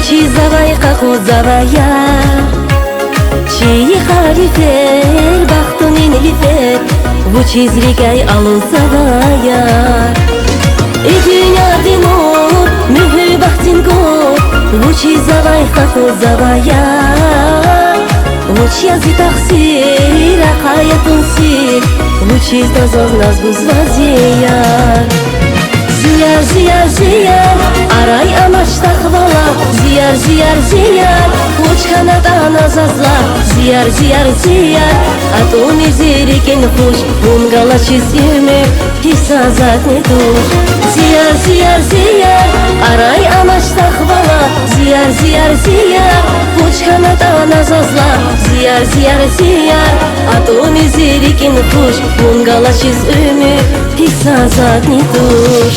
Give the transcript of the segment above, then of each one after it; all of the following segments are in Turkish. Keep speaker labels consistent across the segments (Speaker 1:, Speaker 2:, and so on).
Speaker 1: وچی زوای قاقو زوایا چی خریفر بختونین لیفر وچی زریگای alو زوایا ای dünya dinur mühü bahtin gor وچی زوای قاقو زوایا وچی ازی تقصیر قایتون سیر وچی دازاز ناز بوزوازیا Ziyar ziyar ziyar aray amaç takvala Ziyar ziyar ziyar uç kanadan azazla Ziyar ziyar ziyar atun iziriken hoş Bungala çizimi hisazat ne duş Ziyar ziyar ziyar aray amaç takvala Ziyar ziyar ziyar uç kanadan azazla Ziyar ziyar ziyar atun iziriken hoş Bungala çizimi hisazat ne duş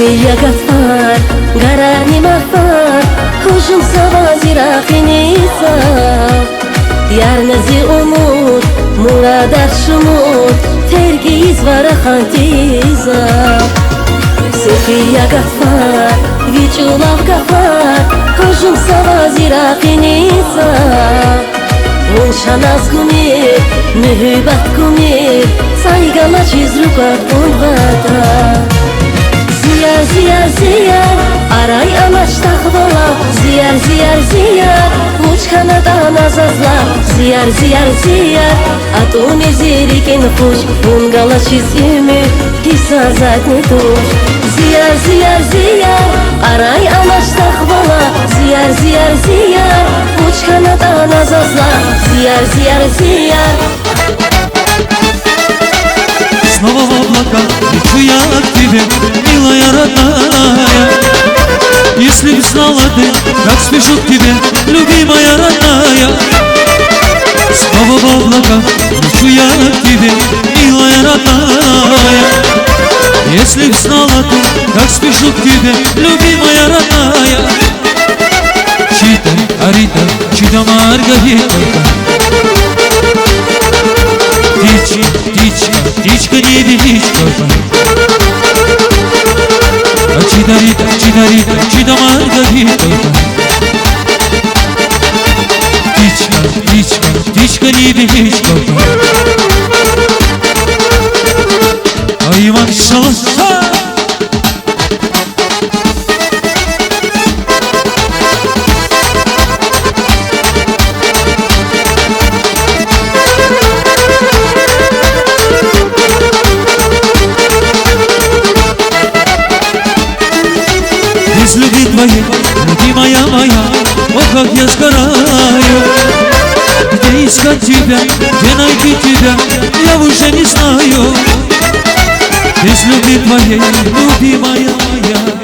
Speaker 1: Ya gafar, garani mafar Hujum savazi rakhiniza Yar nazi umut, muradar shumut Tergiz varakhantiza Sefiya gafar, vichulav gafar Hujum savazi rakhiniza Unshanaz kumir, mühübat kumir Saygala çizrukat unvata Ziyar ziyar ziyar aray amaç takvala Ziyar ziyar ziyar uç kanadan azazla Ziyar ziyar ziyar atun iziriken hoş Bungala çizimi hisazat ne duş Ziyar ziyar ziyar aray amaç takvala Ziyar ziyar ziyar uç kanadan azazla Ziyar ziyar ziyar
Speaker 2: Снова в облака лечу я к тебе, милая родная. Если б знала ты, как спешу к тебе, любимая родная. Снова в облака лечу я к тебе, милая родная. Если б знала ты, как спешу к тебе, любимая родная. Чита, Арита, чита, Маргарита. Птичка, птичка, птичка, не птичка. Чидарита, чидарита, чида Маргарита. Птичка, птичка, птичка, не птичка. Ай, машалла. Без любви твоей, любимая моя, о, как я сгораю. Где искать тебя, где найти тебя, я уже не знаю. Без любви твоей, любимая моя.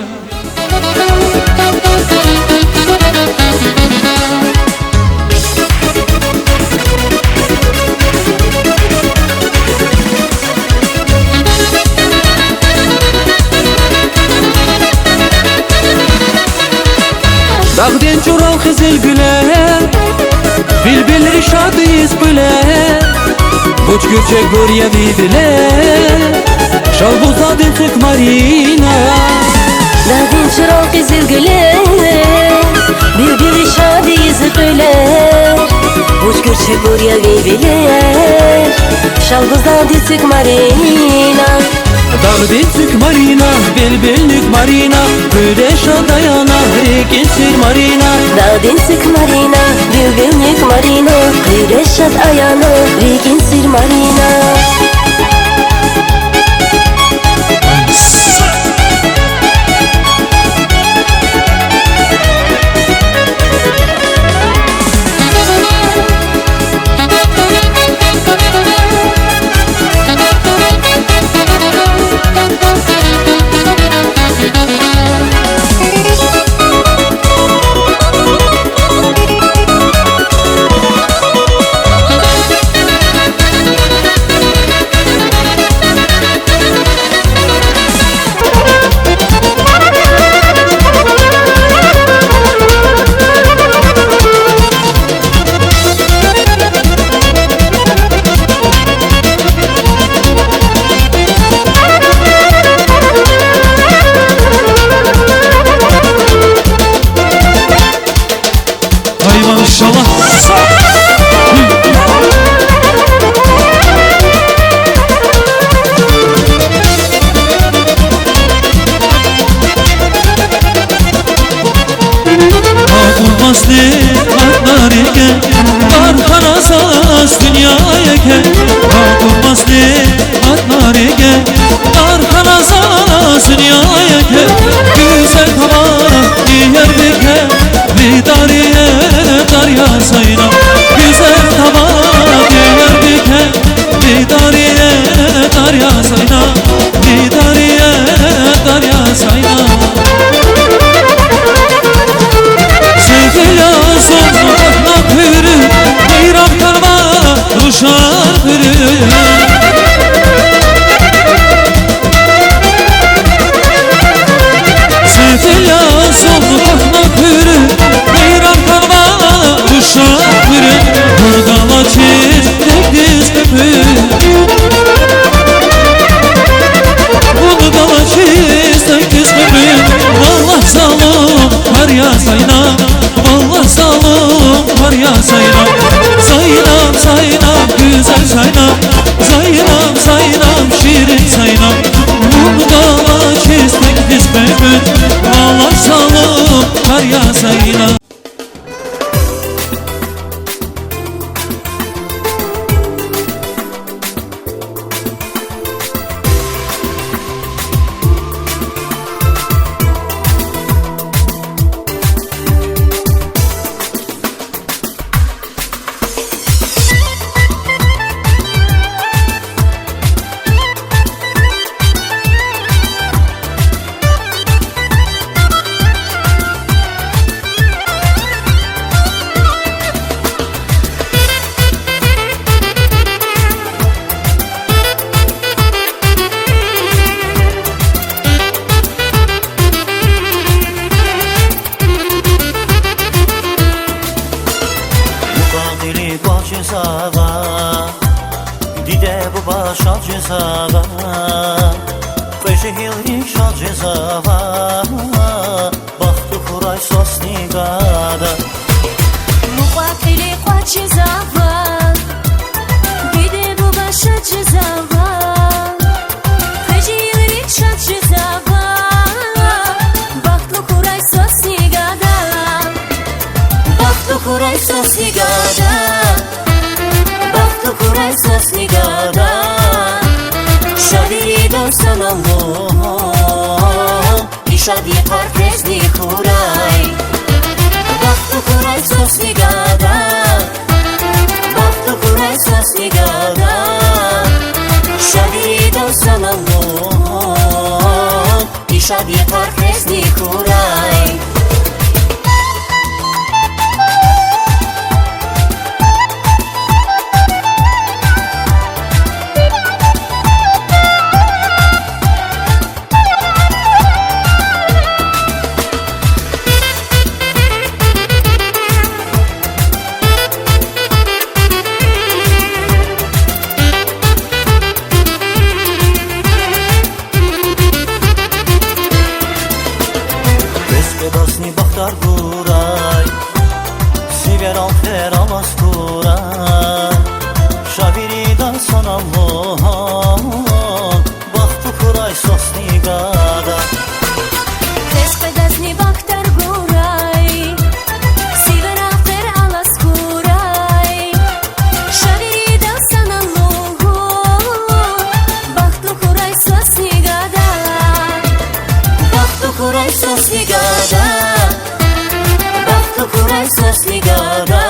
Speaker 3: Dağden çoral kızıl güle Bilbilleri şadıyız bile Buç göçek buraya bibile Şalbuzadın sık marina
Speaker 1: Dağden çoral kızıl güle Bilbilleri şadıyız bile Buç göçek buraya bibile Şalbuzadın sık marina
Speaker 3: Dağden sık marina, bilbillik marina Güreşa dayana, rekin sir marina
Speaker 1: Dağden sık marina, bilbillik marina Güreşat ayana, rekin sir marina
Speaker 4: Şal cezava Qeşehil şal cezava Baxtı xuray sosnigada
Speaker 1: Muqatili qua cezava Bide bu başa cezava Qeşehil şal cezava Baxtı xuray sosnigada Baxtı xuray sosnigada Baxtı xuray sosnigada Шади дорсан Аллоҳ ишади паркезни хурай Бахту хурай соснигада Бахту хурай соснигада Шади дорсан Аллоҳ ишади паркезни хурай
Speaker 4: Bedasni baxtar quray Siveran feramas quray Şaviridan sanallohan Baxtı xuray sosnigada
Speaker 1: Pespedazni baxtar quray Siveran feramas quray Şaviridan sanallohan Baxtı xuray sosnigada Baxtı xuray sosnigada Baxtı xuray sosnigada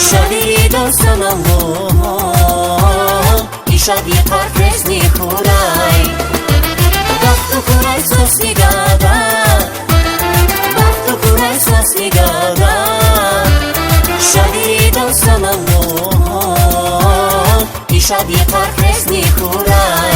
Speaker 1: Şadi dorsan Alloh İşadi parkezni xuray Baxtı xuray sosnigada Baxtı xuray sosnigada Şadi dorsan Alloh İşadi parkezni xuray